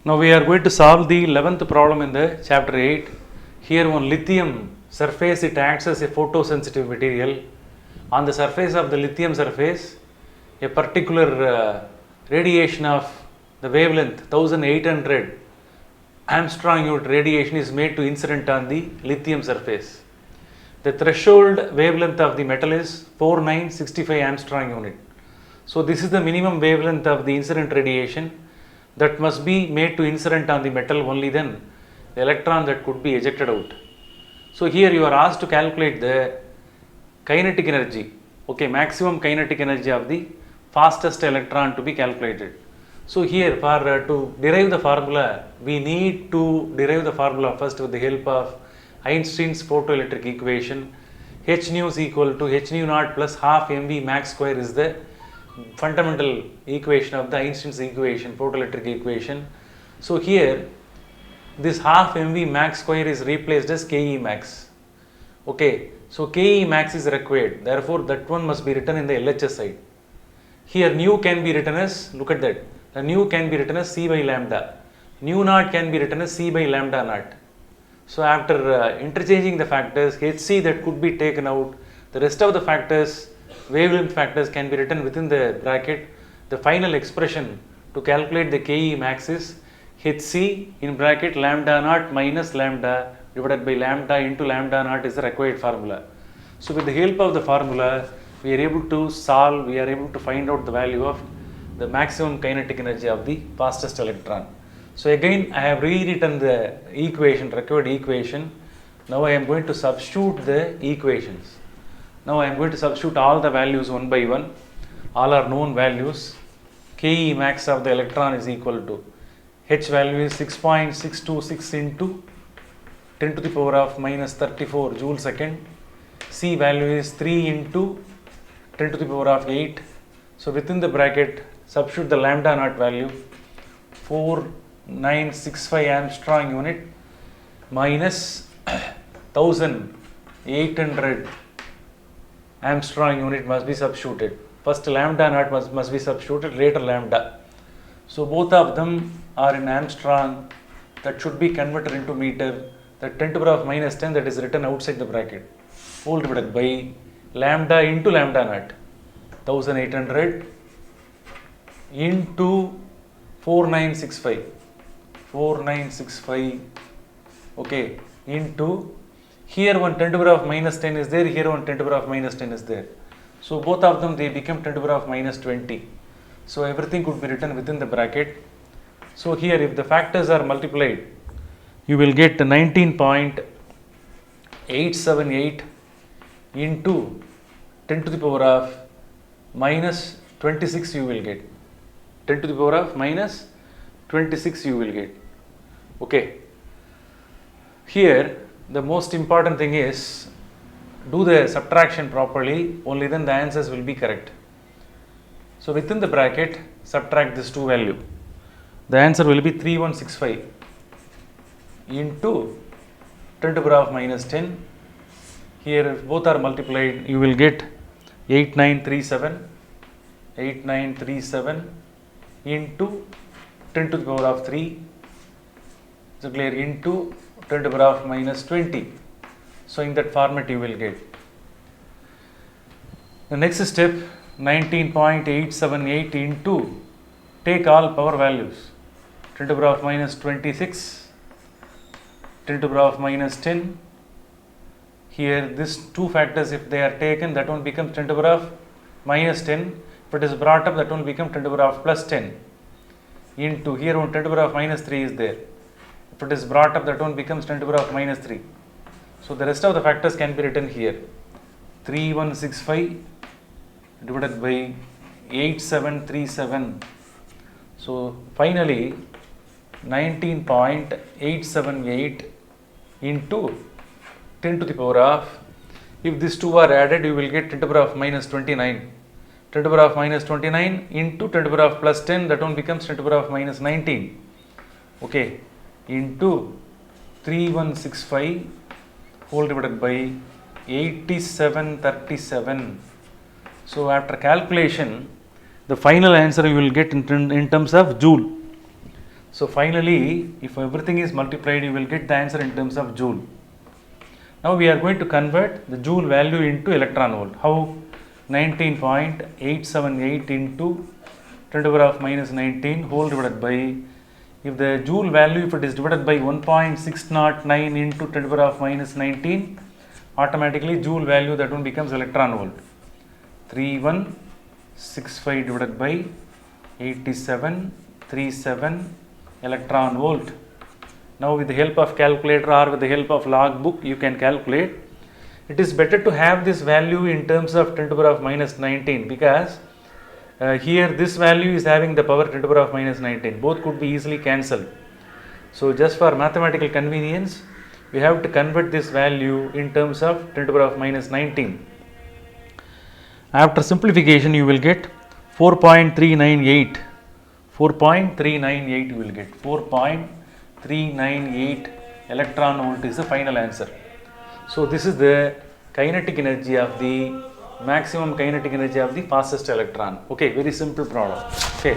Now we are going to solve the 11th problem in the chapter 8. Here on lithium surface, it acts as a photosensitive material. On the surface of the lithium surface, a particular radiation of the wavelength 1800 Armstrong unit radiation is made to incident on the lithium surface. The threshold wavelength of the metal is 4965 Armstrong unit. So this is the minimum wavelength of the incident radiation that must be made to incident on the metal, only then the electron that could be ejected out. So here you are asked to calculate the kinetic energy, okay, maximum kinetic energy of the fastest electron to be calculated. So here for to derive the formula, we need to derive the formula first with the help of Einstein's photoelectric equation. H nu is equal to h nu naught plus half mv max square is the fundamental equation of the Einstein's equation, photoelectric equation. So here this half mv max square is replaced as Ke max. Okay, so Ke max is required, therefore that one must be written in the LHS side. Here nu can be written as, look at that, the nu can be written as C by lambda, nu naught can be written as C by lambda naught. So after interchanging the factors, Hc that could be taken out, the rest of the factors, wavelength factors, can be written within the bracket. The final expression to calculate the Ke max is Hc in bracket lambda naught minus lambda divided by lambda into lambda naught is the required formula. So with the help of the formula, we are able to solve, we are able to find out the value of the maximum kinetic energy of the fastest electron. So again I have rewritten the equation, required equation. Now I am going to substitute the equations. Now I am going to substitute all the values one by one. All are known values. Ke max of the electron is equal to, H value is 6.626 into 10 to the power of minus 34 joule second. C value is 3 into 10 to the power of 8. So within the bracket, substitute the lambda naught value 4965 Armstrong unit minus 1800 Armstrong unit must be substituted. First lambda naught must be substituted, later lambda. So both of them are in Armstrong, that should be converted into meter. That 10 to the power of minus 10 that is written outside the bracket, whole divided by lambda into lambda naught, 1800 into 4965, okay, into, here one 10 to the power of minus 10 is there, here one 10 to the power of minus 10 is there. So both of them, they become 10 to the power of minus 20. So everything could be written within the bracket. So here if the factors are multiplied, you will get 19.878 into 10 to the power of minus 26 you will get. 10 to the power of minus 26 you will get. Okay. Here the most important thing is do the subtraction properly, only then the answers will be correct. So within the bracket, subtract this two value. The answer will be 3165 into 10 to the power of minus 10. Here if both are multiplied, you will get 8937 into 10 to the power of 3, so clear, into 10 to the power of minus 20. So in that format you will get. The next step, 19.878 into, take all power values, 10 to the power of minus 26, 10 to the power of minus 10. Here these two factors, if they are taken, that one becomes 10 to the power of minus 10. If it is brought up, that one becomes 10 to the power of plus 10. Into, here one 10 to the power of minus 3 is there. If it is brought up, that one becomes 10 to the power of minus 3. So the rest of the factors can be written here. 3165 divided by 8737. So finally 19.878 into 10 to the power of, if these two are added, you will get 10 to the power of minus 29. 10 to the power of minus 29 into 10 to the power of plus 10, that one becomes 10 to the power of minus 19. Okay, into 3165 whole divided by 8737. So after calculation, the final answer you will get in terms of joule. So finally, if everything is multiplied, you will get the answer in terms of joule. Now we are going to convert the joule value into electron volt. How? 19.878 into 10 to the power of minus 19 whole divided by, if the joule value, if it is divided by 1.609 into 10 to the power of minus 19, automatically joule value, that one becomes electron volt. 3165 divided by 8737 electron volt. Now with the help of calculator or with the help of log book, you can calculate. It is better to have this value in terms of 10 to the power of minus 19, because here this value is having the power 10 to the power of minus 19. Both could be easily cancelled. So just for mathematical convenience, we have to convert this value in terms of 10 to the power of minus 19. After simplification, you will get 4.398. 4.398 you will get. 4.398 electron volt is the final answer. So this is the kinetic energy of the maximum kinetic energy of the fastest electron. Okay, very simple problem. Okay.